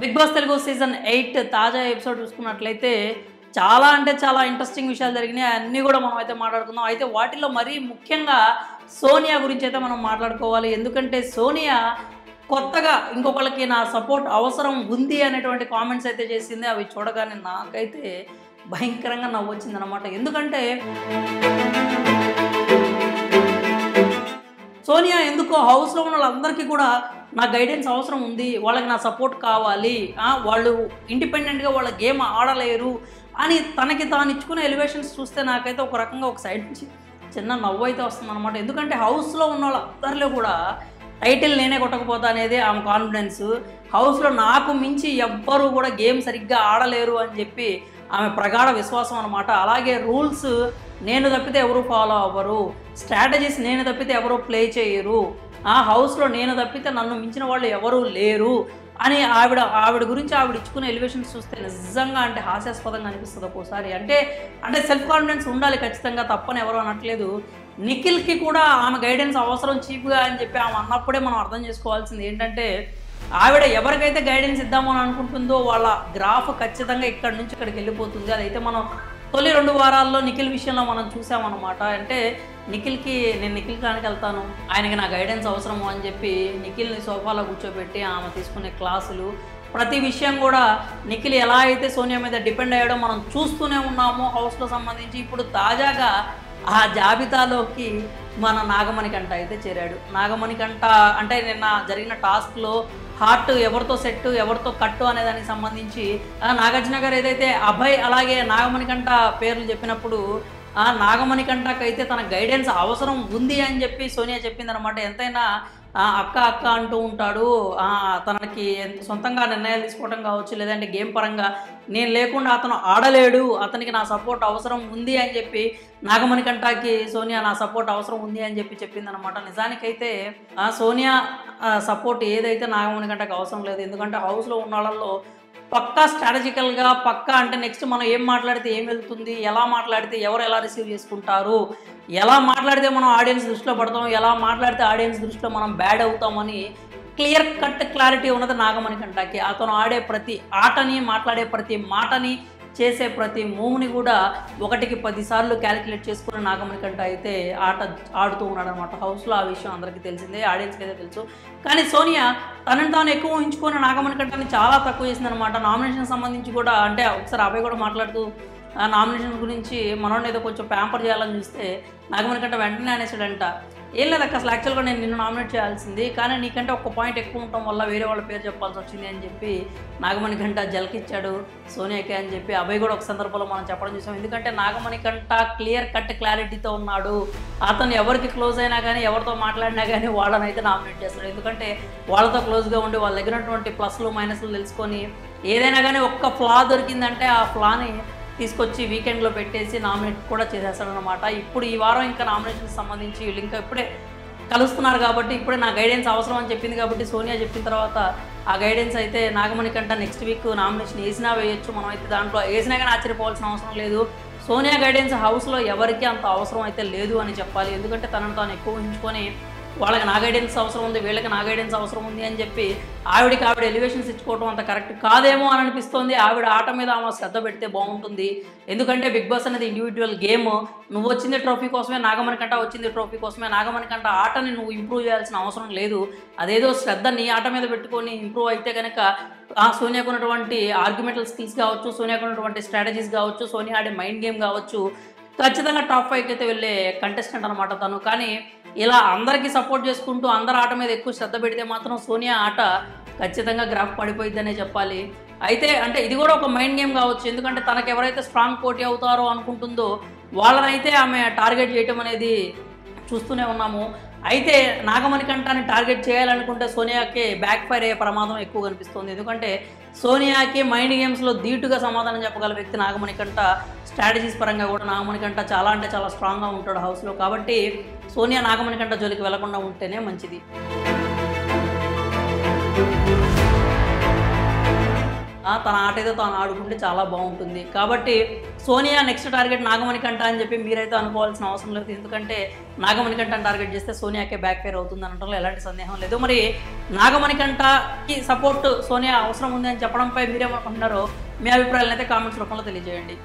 Big boss Telugu season 8 తాజా episode చూసుకున్నట్లయితే చాలా అంటే చాలా ఇంట్రెస్టింగ్ విషయాలు జరిగినాయి. అన్నీ కూడా మనం అయితే మాట్లాడుకుందాం. అయితే వాటిలో మరీ ముఖ్యంగా సోనియా గురించి అయితే మనం మాట్లాడుకోవాలి. ఎందుకంటే సోనియా కొత్తగా ఇంకొకళ్ళకి నా సపోర్ట్ అవసరం ఉంది అనేటువంటి కామెంట్స్ అయితే చేసింది. అవి చూడగానే నాకైతే భయంకరంగా నవ్వొచ్చిందనమాట. ఎందుకంటే సోనియా ఎందుకో హౌస్లో ఉన్న వాళ్ళందరికీ కూడా నా గైడెన్స్ అవసరం ఉంది, వాళ్ళకి నా సపోర్ట్ కావాలి, వాళ్ళు ఇండిపెండెంట్గా వాళ్ళ గేమ్ ఆడలేరు అని తనకి తాను ఇచ్చుకునే ఎలివేషన్స్ చూస్తే నాకైతే ఒక రకంగా ఒక సైడ్ నుంచి చిన్న నవ్వు అయితే వస్తుందన్నమాట. ఎందుకంటే హౌస్లో ఉన్న వాళ్ళందరిలో కూడా టైటిల్ నేనే కొట్టకపోతా అనేది ఆమె కాన్ఫిడెన్స్. హౌస్లో నాకు మించి ఎవ్వరూ కూడా గేమ్ సరిగ్గా ఆడలేరు అని చెప్పి ఆమె ప్రగాఢ విశ్వాసం అనమాట. అలాగే రూల్స్ నేను తప్పితే ఎవరు ఫాలో అవ్వరు, స్ట్రాటజీస్ నేను తప్పితే ఎవరు ప్లే చేయరు, హౌస్లో నేను తప్పితే నన్ను మించిన వాళ్ళు ఎవరూ లేరు అని ఆవిడ గురించి ఆవిడ ఇచ్చుకునే ఎలివేషన్స్ చూస్తే నిజంగా అంటే హాస్యాస్పదంగా అనిపిస్తుంది ఒక్కోసారి. అంటే సెల్ఫ్ కాన్ఫిడెన్స్ ఉండాలి ఖచ్చితంగా, తప్పని ఎవరు అనట్లేదు. నిఖిల్కి కూడా ఆమె గైడెన్స్ అవసరం చీప్గా అని చెప్పి ఆమె అన్నప్పుడే మనం అర్థం చేసుకోవాల్సింది ఏంటంటే ఆవిడ ఎవరికైతే గైడెన్స్ ఇద్దామని అనుకుంటుందో వాళ్ళ గ్రాఫ్ ఖచ్చితంగా ఇక్కడి నుంచి ఇక్కడికి వెళ్ళిపోతుంది. అదైతే మనం తొలి 2 వారాల్లో నిఖిల్ విషయంలో మనం చూసామన్నమాట. అంటే నేను నిఖిల్ కానికి వెళ్తాను, ఆయనకి నా గైడెన్స్ అవసరము అని చెప్పి నిఖిల్ని సోఫాలో కూర్చోబెట్టి ఆమె తీసుకునే క్లాసులు, ప్రతి విషయం కూడా నిఖిల్ ఎలా అయితే సోనియా మీద డిపెండ్ అయ్యడం మనం చూస్తూనే ఉన్నామో హౌస్లో సంబంధించి. ఇప్పుడు తాజాగా ఆ జాబితాలోకి మన నాగమణికంఠ అయితే చేరాడు. నాగమణికంఠ అంటే నిన్న జరిగిన టాస్క్లో హార్ట్ ఎవరితో సెట్ ఎవరితో కట్టు అనే దానికి సంబంధించి నాగార్జున గారు ఏదైతే అభయ్ అలాగే నాగమణికంఠ పేర్లు చెప్పినప్పుడు నాగమణికంఠకి అయితే తన గైడెన్స్ అవసరం ఉంది అని చెప్పి సోనియా చెప్పిందనమాట. ఎంతైనా అక్క అక్క అంటూ ఉంటాడు, తనకి సొంతంగా నిర్ణయాలు తీసుకోవడం కావచ్చు, లేదంటే గేమ్ పరంగా నేను లేకుండా అతను ఆడలేడు, అతనికి నా సపోర్ట్ అవసరం ఉంది అని చెప్పి నాగమణికంఠకి సోనియా నా సపోర్ట్ అవసరం ఉంది అని చెప్పి చెప్పిందనమాట. నిజానికైతే సోనియా సపోర్ట్ ఏదైతే నాగమణికంఠకి అవసరం లేదు. ఎందుకంటే హౌస్లో ఉన్న వాళ్ళల్లో పక్కా స్ట్రాటజికల్గా పక్కా అంటే నెక్స్ట్ మనం ఏం మాట్లాడితే ఏం వెళ్తుంది, ఎలా మాట్లాడితే ఎవరు ఎలా రిసీవ్ చేసుకుంటారు, ఎలా మాట్లాడితే మనం ఆడియన్స్ దృష్టిలో పడతాం, ఎలా మాట్లాడితే ఆడియన్స్ దృష్టిలో మనం బ్యాడ్ అవుతామని క్లియర్ కట్ క్లారిటీ ఉన్నది నాగమణికంఠకి. అతను ఆడే ప్రతి ఆటని, మాట్లాడే ప్రతి మాటని, చేసే ప్రతి మూవ్ని కూడా 1కి 10 సార్లు క్యాలిక్యులేట్ చేసుకుని నాగమణికంఠ అయితే ఆడుతూ ఉన్నాడు అనమాట హౌస్లో. ఆ విషయం అందరికీ తెలిసిందే, ఆడియన్స్కి అయితే తెలుసు. కానీ సోనియా తనని తాను ఎక్కువ ఊహించుకుని నాగమణికంఠని చాలా తక్కువ చేసిందనమాట. నామినేషన్ సంబంధించి కూడా అంటే ఒకసారి అబ్బాయి కూడా మాట్లాడుతూ నామినేషన్ గురించి మనోడిని ఏదో కొంచెం ప్యాంపర్ చేయాలని చూస్తే నాగమణికంఠ వెంటనే అనేసాడంట, ఏం లేదక్క అసలు యాక్చువల్గా నేను నిన్ను నామినేట్ చేయాల్సింది, కానీ నీకంటే ఒక్క పాయింట్ ఎక్కువ ఉండటం వల్ల వేరే వాళ్ళ పేరు చెప్పాల్సి వచ్చింది అని చెప్పి నాగమణికంఠ జలకిచ్చాడు సోనియాకే అని చెప్పి అబ్బాయి కూడా ఒక సందర్భంలో మనం చెప్పడం చూసాం. ఎందుకంటే నాగమణికంఠ క్లియర్ కట్ క్లారిటీతో ఉన్నాడు. అతను ఎవరికి క్లోజ్ అయినా కానీ ఎవరితో మాట్లాడినా కానీ వాళ్ళని అయితే నామినేట్ చేస్తాడు. ఎందుకంటే వాళ్ళతో క్లోజ్గా ఉండి వాళ్ళ దగ్గర ఉన్నటువంటి ప్లస్లు మైనస్లు తెలుసుకొని ఏదైనా కానీ ఒక్క ఫ్లా దొరికిందంటే ఆ ఫ్లాని తీసుకొచ్చి వీకెండ్లో పెట్టేసి నామినేట్ కూడా చేసేస్తాడనమాట. ఇప్పుడు ఈ వారం ఇంకా నామినేషన్కి సంబంధించి వీళ్ళు ఇంకా ఇప్పుడే కలుస్తున్నారు కాబట్టి ఇప్పుడే నా గైడెన్స్ అవసరం అని చెప్పింది కాబట్టి సోనియా చెప్పిన తర్వాత ఆ గైడెన్స్ అయితే నాగమణికంఠ నెక్స్ట్ వీక్ నామినేషన్ వేసినా వేయచ్చు. మనం అయితే దాంట్లో వేసినా కానీ ఆశ్చర్యపోవాల్సిన అవసరం లేదు. సోనియా గైడెన్స్ హౌస్లో ఎవరికి అంత అవసరం అయితే లేదు అని చెప్పాలి. ఎందుకంటే తనను తాను ఎక్కువ ఊహించుకొని వాళ్ళకి నా గైడెన్స్ అవసరం ఉంది, వీళ్ళకి నా గైడెన్స్ అవసరం ఉంది అని చెప్పి ఆవిడ ఎలివేషన్స్ ఇచ్చుకోవడం అంత కరెక్ట్ కాదేమో అని అనిపిస్తుంది. ఆవిడ ఆట మీద ఆమె శ్రద్ధ పెడితే బాగుంటుంది. ఎందుకంటే బిగ్ బాస్ అనేది ఇండివిజువల్ గేమ్. నువ్వు వచ్చింది ట్రోఫీ కోసమే, నాగమణికంఠ వచ్చింది ట్రోఫీ కోసమే. నాగమణికంఠ ఆటని నువ్వు ఇంప్రూవ్ చేయాల్సిన అవసరం లేదు. అదేదో శ్రద్ధ నీ ఆట మీద పెట్టుకొని ఇంప్రూవ్ అయితే కనుక సోనియాకు ఉన్నటువంటి ఆర్గ్యుమెంటల్ స్కిల్స్ కావచ్చు, సోనియాకు ఉన్నటువంటి స్ట్రాటజీస్ కావచ్చు, సోనియా ఆడే మైండ్ గేమ్ కావచ్చు, ఖచ్చితంగా టాప్ 5కి అయితే వెళ్ళే కంటెస్టెంట్ అనమాట తను. కానీ ఇలా అందరికీ సపోర్ట్ చేసుకుంటూ అందరి ఆట మీద ఎక్కువ శ్రద్ధ పెడితే మాత్రం సోనియా ఆట ఖచ్చితంగా గ్రాఫ్ పడిపోయిద్దనే చెప్పాలి. అయితే ఇది కూడా ఒక మైండ్ గేమ్ కావచ్చు. ఎందుకంటే తనకు ఎవరైతే స్ట్రాంగ్ పోటీ అవుతారో అనుకుంటుందో వాళ్ళనైతే ఆమె టార్గెట్ చేయటం అనేది చూస్తూనే ఉన్నాము. అయితే నాగమణికంఠని టార్గెట్ చేయాలనుకుంటే సోనియాకి బ్యాక్ ఫైర్ అయ్యే ప్రమాదం ఎక్కువ కనిపిస్తుంది. ఎందుకంటే సోనియాకి మైండ్ గేమ్స్లో ధీటుగా సమాధానం చెప్పగల వ్యక్తి నాగమణికంఠ. స్ట్రాటజీస్ పరంగా కూడా నాగమణికంఠ చాలా అంటే చాలా స్ట్రాంగ్గా ఉంటాడు హౌస్లో. కాబట్టి సోనియా నాగమణికంఠ జోలికి వెళ్లకుండా ఉంటేనే మంచిది. తన ఆట ఏదో తాను ఆడుకుంటే చాలా బాగుంటుంది. కాబట్టి సోనియా నెక్స్ట్ టార్గెట్ నాగమణికంఠ అని చెప్పి మీరైతే అనుకోవాల్సిన అవసరం లేదు. ఎందుకంటే నాగమణికంఠని టార్గెట్ చేస్తే సోనియాకే బ్యాక్ ఫైర్ అవుతుంది అనడంలో ఎలాంటి సందేహం లేదు. మరి నాగమణికంఠకి సపోర్ట్ సోనియా అవసరం ఉంది అని చెప్పడంపై మీరేమనుకుంటున్నారో మీ అభిప్రాయాలను అయితే కామెంట్స్ రూపంలో తెలియజేయండి.